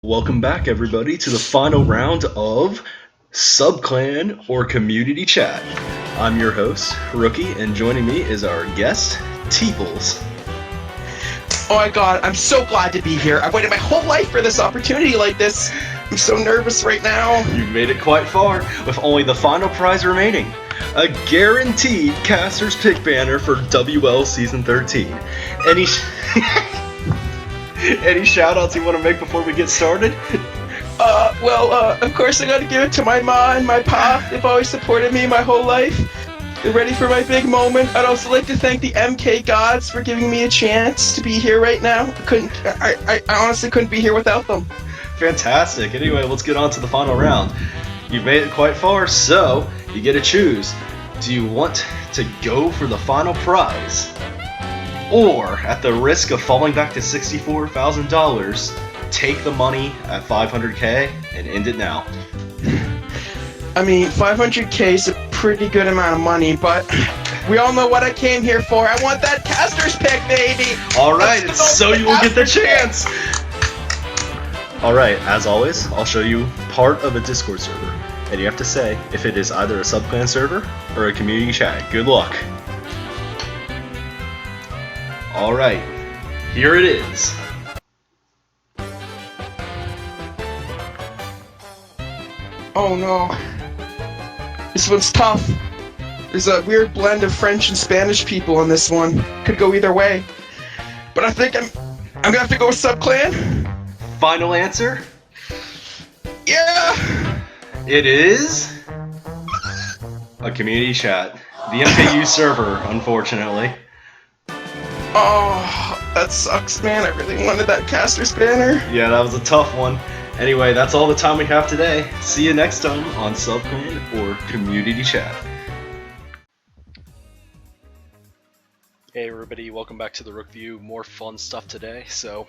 Welcome back, everybody, to the final round of Subclan or Community Chat. I'm your host, Rookie, and joining me is our guest, Teeples. Oh my god, I'm so glad to be here. I've waited my whole life for this opportunity like this. I'm so nervous right now. You've made it quite far, with only the final prize remaining. A guaranteed Caster's Pick banner for WL Season 13. Any shout-outs you want to make before we get started? Of course I gotta give it to my ma and my pa. They've always supported me my whole life. They're ready for my big moment. I'd also like to thank the MK gods for giving me a chance to be here right now. I honestly couldn't be here without them. Fantastic. Anyway, let's get on to the final round. You've made it quite far, so you get to choose. Do you want to go for the final prize? Or, at the risk of falling back to $64,000, take the money at $500K and end it now? I mean, $500K is a pretty good amount of money, but we all know what I came here for. I want that Caster's Pick, baby! Alright, so you will get the chance! Alright, as always, I'll show you part of a Discord server, and you have to say if it is either a Subclan server or a community chat. Good luck! Alright, here it is. Oh no. This one's tough. There's a weird blend of French and Spanish people in this one. Could go either way. But I think I'm gonna have to go with Subclan. Final answer? Yeah! It is a community chat. The MKU server, unfortunately. Oh, that sucks, man. I really wanted that Caster's banner. Yeah, that was a tough one. Anyway, that's all the time we have today. See you next time on Subclan or Community Chat. Hey everybody, welcome back to the Rook View. More fun stuff today. So,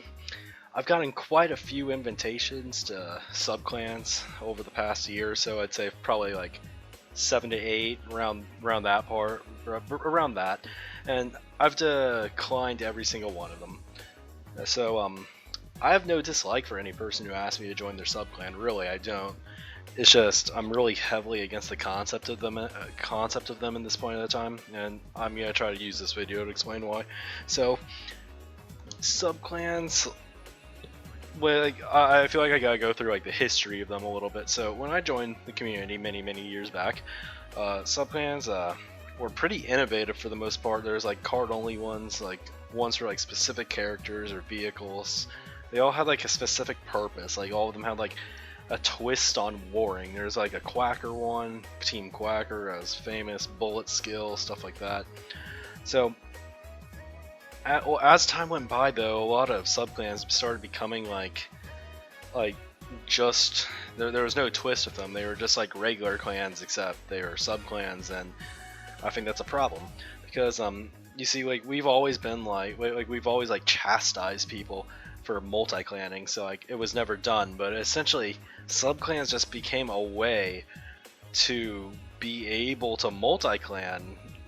I've gotten quite a few invitations to Subclans over the past year or so. I'd say probably like 7 to 8, around that part, around that. And I've declined every single one of them. So, I have no dislike for any person who asks me to join their subclan. Really, I don't. It's just I'm really heavily against the concept of them in this point of the time, and I'm gonna try to use this video to explain why. So, subclans. Well, like, I feel like I gotta go through like the history of them a little bit. So when I joined the community many years back, subclans were pretty innovative for the most part. There's like card-only ones, like ones for like specific characters or vehicles. They all had like a specific purpose. Like all of them had like a twist on warring. There's like a Quacker one, Team Quacker, as famous bullet skill, stuff like that. So as time went by, though, a lot of subclans started becoming like just there was no twist with them. They were just like regular clans, except they were subclans, and I think that's a problem because you see, like we've always been like we've always like chastised people for multiclanning, so like it was never done. But essentially, subclans just became a way to be able to multiclan,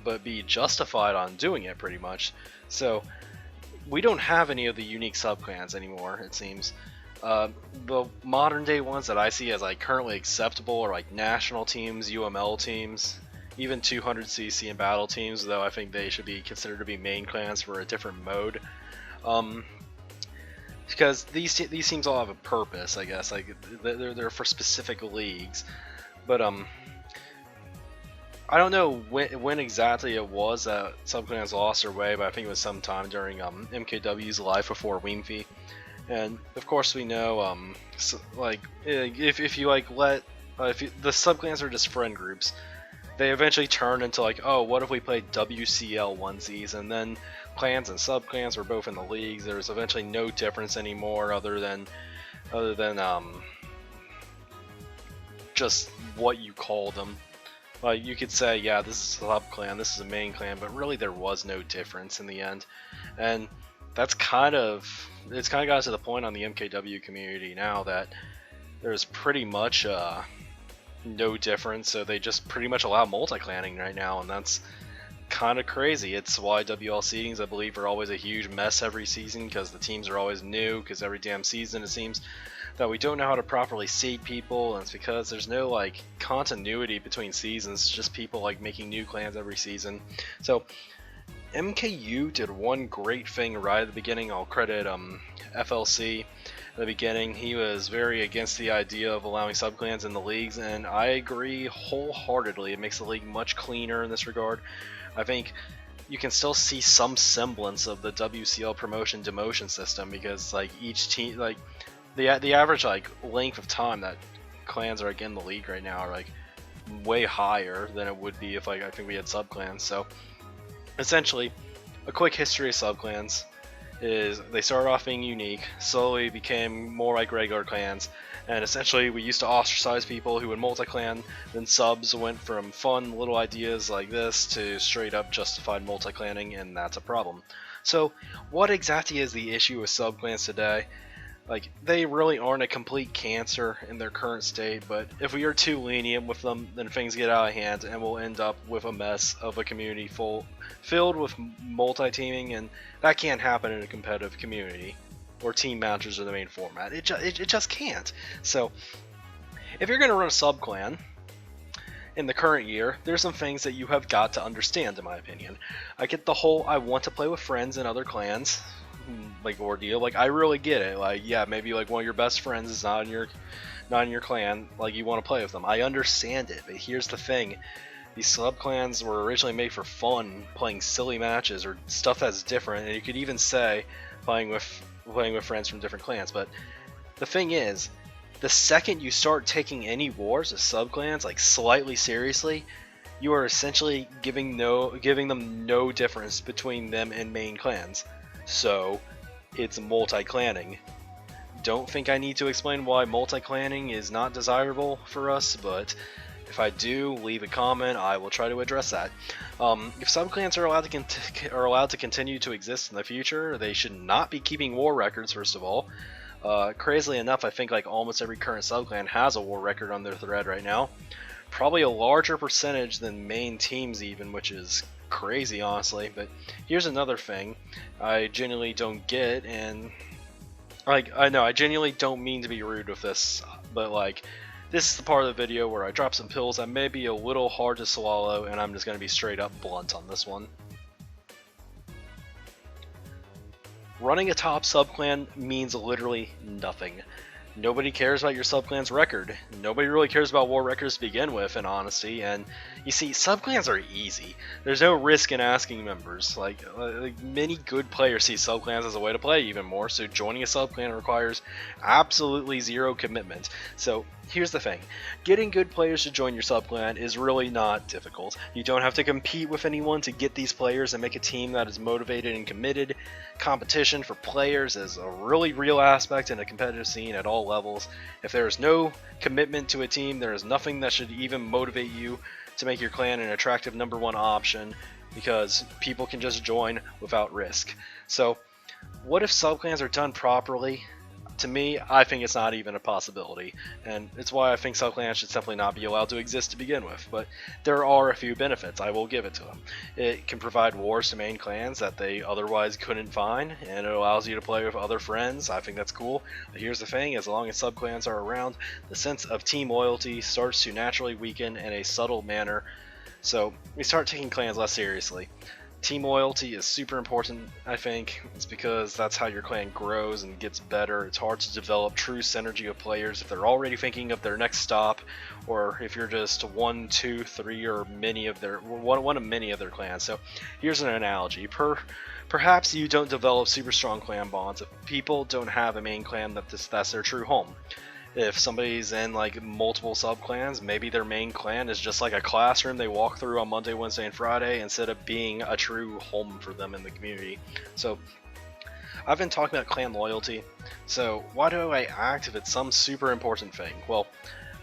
but be justified on doing it pretty much. So we don't have any of the unique subclans anymore, it seems. The modern day ones that I see as like currently acceptable are like national teams, UML teams, even 200cc and battle teams, though I think they should be considered to be main clans for a different mode. Because these teams all have a purpose, I guess. Like they're for specific leagues, but I don't know when exactly it was that subclans lost their way, but I think it was sometime during MKW's life before Weemfee. And of course we know so, like if you like the subclans are just friend groups, they eventually turned into like, oh, what if we played WCL onesies, and then clans and subclans were both in the leagues. There was eventually no difference anymore other than just what you call them. Like you could say, yeah, this is a subclan, this is a main clan, but really there was no difference in the end. And that's it's kind of got to the point on the MKW community now that there's pretty much no difference, so they just pretty much allow multiclanning right now, and that's kind of crazy. It's why WL seedings, I believe, are always a huge mess every season, because the teams are always new, because every damn season it seems that we don't know how to properly seed people, and it's because there's no like continuity between seasons. It's just people like making new clans every season. So MKU did one great thing right at the beginning. I'll credit FLC at the beginning. He was very against the idea of allowing subclans in the leagues, and I agree wholeheartedly. It makes the league much cleaner in this regard. I think you can still see some semblance of the WCL promotion demotion system, because like each team, like the average like length of time that clans are like in the league right now are like way higher than it would be if like I think we had subclans. So essentially, a quick history of subclans is they started off being unique, slowly became more like regular clans, and essentially we used to ostracize people who would multi-clan. Then subs went from fun little ideas like this to straight up justified multi-clanning, and that's a problem. So what exactly is the issue with subclans today? Like, they really aren't a complete cancer in their current state, but if we are too lenient with them, then things get out of hand and we'll end up with a mess of a community filled with multi-teaming, and that can't happen in a competitive community where team matches are the main format. It just can't. So if you're going to run a subclan in the current year, there's some things that you have got to understand, in my opinion. I get the whole I want to play with friends in other clans like ordeal. Like, I really get it. Like, yeah, maybe like one of your best friends is not in your clan, like you want to play with them. I understand it, but here's the thing. These subclans were originally made for fun, playing silly matches or stuff that's different, and you could even say playing with friends from different clans. But the thing is, the second you start taking any wars of subclans like slightly seriously, you are essentially giving them no difference between them and main clans. So it's multi-clanning. Don't think I need to explain why multi-clanning is not desirable for us, but if I do, leave a comment. I will try to address that. If subclans are allowed to continue to exist in the future, they should not be keeping war records. First of all, crazily enough, I think like almost every current subclan has a war record on their thread right now. Probably a larger percentage than main teams even, which is crazy, honestly. But here's another thing I genuinely don't get, and like, I know I genuinely don't mean to be rude with this, but like, this is the part of the video where I drop some pills that may be a little hard to swallow, and I'm just going to be straight up blunt on this one. Running a top subclan means literally nothing. Nobody cares about your subclan's record. Nobody really cares about war records to begin with, in honesty. And you see, subclans are easy. There's no risk in asking members. Like many good players see subclans as a way to play even more, so joining a subclan requires absolutely zero commitment. So here's the thing. Getting good players to join your subclan is really not difficult. You don't have to compete with anyone to get these players and make a team that is motivated and committed. Competition for players is a really real aspect in a competitive scene at all levels. If there is no commitment to a team, there is nothing that should even motivate you to make your clan an attractive #1 option, because people can just join without risk. So what if subclans are done properly? To me, I think it's not even a possibility, and it's why I think subclans should simply not be allowed to exist to begin with. But there are a few benefits, I will give it to them. It can provide wars to main clans that they otherwise couldn't find, and it allows you to play with other friends. I think that's cool. But here's the thing, as long as subclans are around, the sense of team loyalty starts to naturally weaken in a subtle manner, so we start taking clans less seriously. Team loyalty is super important, I think. It's because that's how your clan grows and gets better. It's hard to develop true synergy of players if they're already thinking of their next stop, or if you're just 1, 2, 3, or one of many of their clans. So here's an analogy. Perhaps you don't develop super strong clan bonds if people don't have a main clan that's their true home. If somebody's in like multiple subclans, maybe their main clan is just like a classroom they walk through on Monday, Wednesday, and Friday instead of being a true home for them in the community. So I've been talking about clan loyalty, so why do I act if it's some super important thing? Well,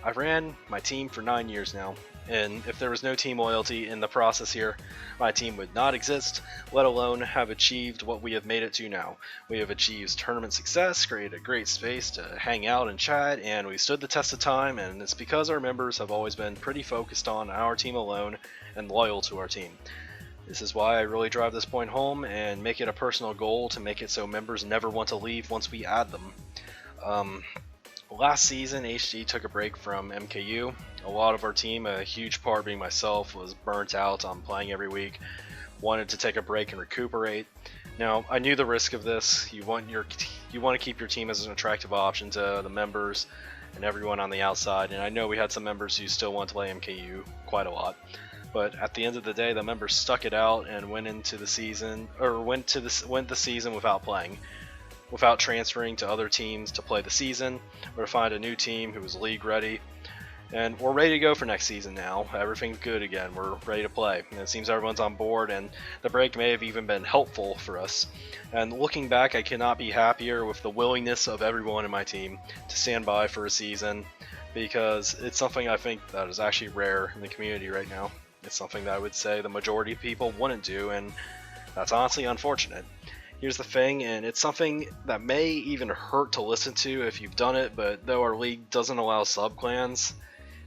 I've ran my team for 9 years now, and if there was no team loyalty in the process here, my team would not exist, let alone have achieved what we have made it to now. We have achieved tournament success, created a great space to hang out and chat, and we stood the test of time, and it's because our members have always been pretty focused on our team alone and loyal to our team. This is why I really drive this point home and make it a personal goal to make it so members never want to leave once we add them. Last season, HD took a break from MKU. A lot of our team, a huge part being myself, was burnt out on playing every week, wanted to take a break and recuperate. Now, I knew the risk of this. You want to keep your team as an attractive option to the members and everyone on the outside, and I know we had some members who still want to play MKU quite a lot. But at the end of the day, the members stuck it out and went the season without playing, without transferring to other teams to play the season or to find a new team who was league ready. And we're ready to go for next season now. Everything's good again. We're ready to play. And it seems everyone's on board, and the break may have even been helpful for us. And looking back, I cannot be happier with the willingness of everyone in my team to stand by for a season, because it's something I think that is actually rare in the community right now. It's something that I would say the majority of people wouldn't do, and that's honestly unfortunate. Here's the thing, and it's something that may even hurt to listen to if you've done it, but though our league doesn't allow subclans,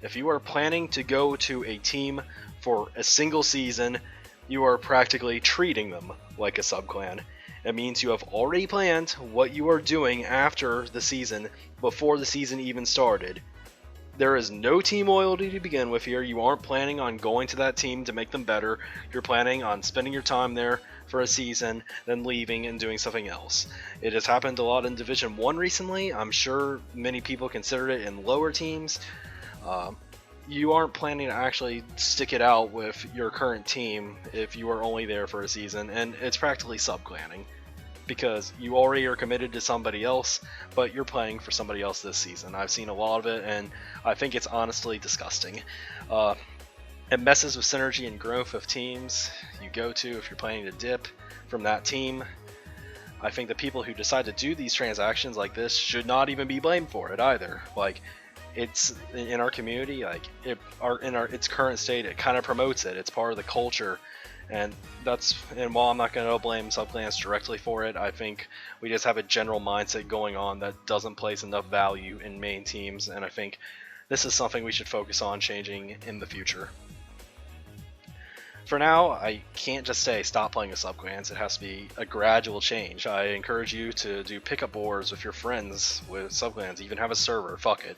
if you are planning to go to a team for a single season, you are practically treating them like a subclan. It means you have already planned what you are doing after the season before the season even started. There is no team loyalty to begin with here. You aren't planning on going to that team to make them better. You're planning on spending your time there for a season, then leaving and doing something else. It has happened a lot in Division 1 recently. I'm sure many people consider it in lower teams. You aren't planning to actually stick it out with your current team if you are only there for a season, and it's practically subclanning, because you already are committed to somebody else, but you're playing for somebody else this season. I've seen a lot of it, and I think it's honestly disgusting. It messes with synergy and growth of teams you go to if you're planning to dip from that team. I think the people who decide to do these transactions like this should not even be blamed for it either. Like, it's in our community, like its current state, it kind of promotes it. It's part of the culture, and while I'm not going to blame subclans directly for it, I think we just have a general mindset going on that doesn't place enough value in main teams, and I think this is something we should focus on changing in the future. For now, I can't just say stop playing with subclans. It has to be a gradual change. I encourage you to do pickup wars with your friends with subclans, even have a server, fuck it.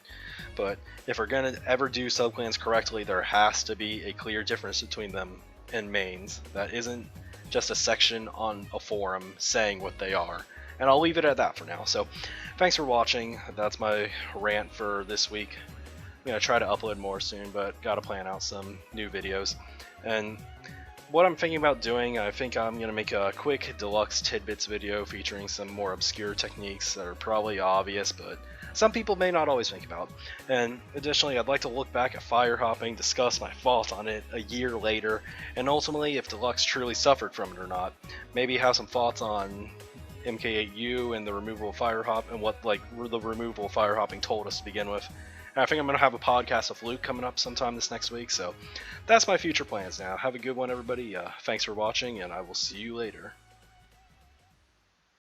But if we're going to ever do subclans correctly, there has to be a clear difference between them and mains. That isn't just a section on a forum saying what they are. And I'll leave it at that for now. So thanks for watching. That's my rant for this week. I'm going to try to upload more soon, but got to plan out some new videos. And what I'm thinking about doing, I think I'm going to make a quick deluxe tidbits video featuring some more obscure techniques that are probably obvious, but some people may not always think about. And additionally, I'd like to look back at fire hopping, discuss my thoughts on it a year later, and ultimately if Deluxe truly suffered from it or not. Maybe have some thoughts on MK8U and the removal of fire hop, and what the removal of fire hopping told us to begin with. And I think I'm going to have a podcast with Luke coming up sometime this next week, so that's my future plans now. Have a good one, everybody. Thanks for watching, and I will see you later.